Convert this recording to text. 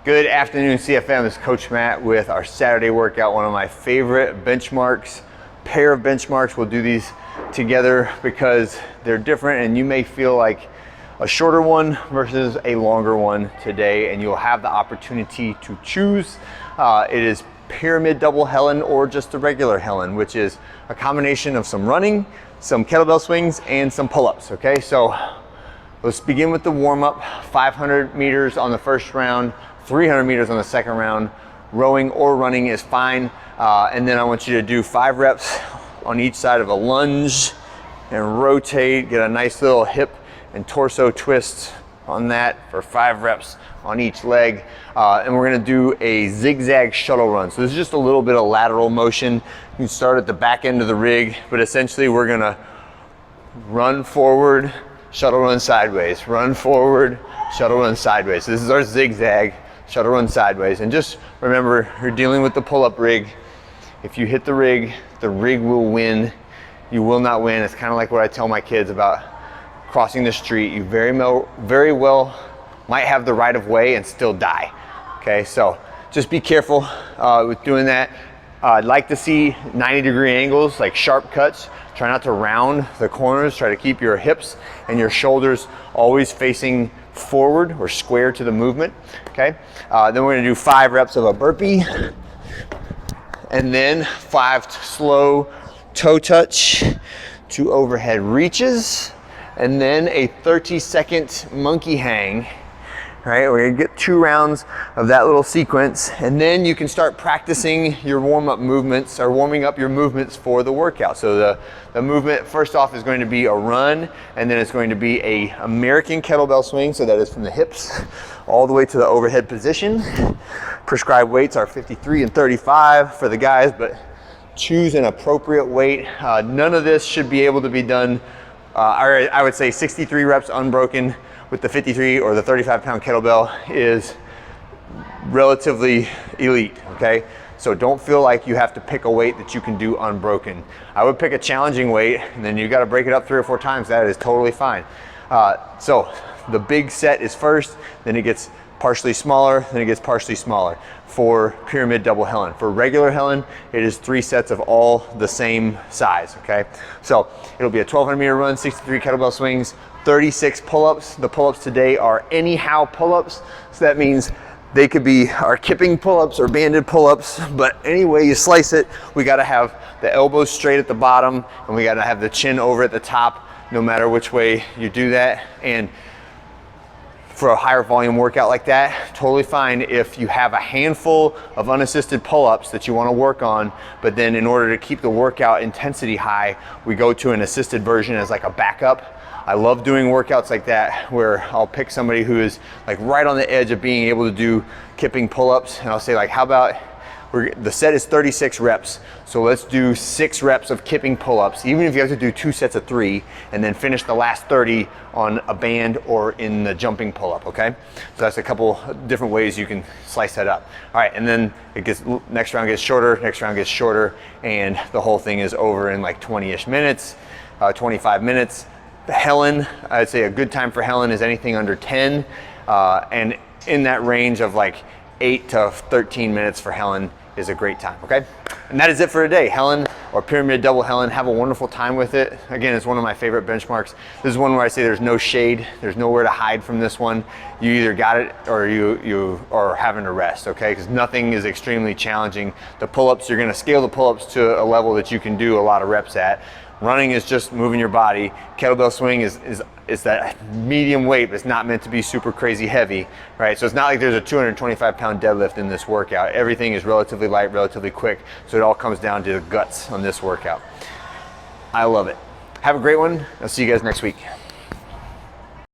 Good afternoon, CFM. This is Coach Matt with our Saturday workout, one of my favorite benchmarks, pair of benchmarks. We'll do these together because they're different and you may feel like a shorter one versus a longer one today, and you'll have the opportunity to choose. It is pyramid double Helen or just a regular Helen, which is a combination of some running, some kettlebell swings, and some pull-ups, okay? So let's begin with the warm-up. 500 meters on the first round, 300 meters on the second round. Rowing or running is fine. And then I want you to do 5 reps on each side of a lunge and rotate, get a nice little hip and torso twist on that for 5 reps on each leg. And we're gonna do a zigzag shuttle run. So this is just a little bit of lateral motion. You can start at the back end of the rig, but essentially we're gonna run forward, shuttle run sideways, run forward, shuttle run sideways. So this is our zigzag shuttle run sideways. And just remember, you're dealing with the pull-up rig. If you hit the rig will win. You will not win. It's kind of like what I tell my kids about crossing the street. You very well might have the right of way and still die. Okay, so just be careful with doing that. I'd like to see 90-degree angles, like sharp cuts. Try not to round the corners. Try to keep your hips and your shoulders always facing forward or square to the movement, okay? Then we're gonna do 5 reps of a burpee, and then 5 slow toe touch to overhead reaches, and then a 30-second monkey hang. All right, we're gonna get 2 rounds of that little sequence, and then you can start practicing your warm-up movements, or warming up your movements for the workout. So the movement first off is going to be a run, and then it's going to be a American kettlebell swing, so that is from the hips all the way to the overhead position. Prescribed weights are 53 and 35 for the guys, but choose an appropriate weight. None of this should be able to be done, I would say 63 reps unbroken with the 53 or the 35-pound kettlebell is relatively elite, okay? So don't feel like you have to pick a weight that you can do unbroken. I would pick a challenging weight, and then you gotta break it up 3 or 4 times. That is totally fine. So the big set is first, then it gets partially smaller, then it gets partially smaller for pyramid double Helen. For regular Helen, it is 3 sets of all the same size, okay? So it'll be a 1,200 meter run, 63 kettlebell swings, 36 pull-ups. The pull-ups today are anyhow pull-ups, so that means they could be our kipping pull-ups or banded pull-ups, but any way you slice it, we gotta have the elbows straight at the bottom, and we gotta have the chin over at the top, no matter which way you do that. And for a higher volume workout like that, totally fine if you have a handful of unassisted pull-ups that you want to work on, but then in order to keep the workout intensity high, we go to an assisted version as like a backup. I love doing workouts like that where I'll pick somebody who is like right on the edge of being able to do kipping pull-ups, and I'll say like, how about the set is 36 reps, so let's do 6 reps of kipping pull-ups, even if you have to do 2 sets of 3, and then finish the last 30 on a band or in the jumping pull-up, okay? So that's a couple different ways you can slice that up. All right, and then next round gets shorter, and the whole thing is over in like 20-ish minutes, 25 minutes. Helen, I'd say a good time for Helen is anything under 10, and in that range of like 8 to 13 minutes for Helen is a great time, okay? And that is it for today. Helen or pyramid double Helen, have a wonderful time with it. Again, it's one of my favorite benchmarks. This is one where I say there's no shade, there's nowhere to hide from this one. You either got it or you are having to rest, okay? Because nothing is extremely challenging. The pull-ups, you're gonna scale the pull-ups to a level that you can do a lot of reps at. Running is just moving your body. Kettlebell swing is that medium weight, but it's not meant to be super crazy heavy, right? So it's not like there's a 225-pound deadlift in this workout. Everything is relatively light, relatively quick, so it all comes down to the guts on this workout. I love it. Have a great one. I'll see you guys next week.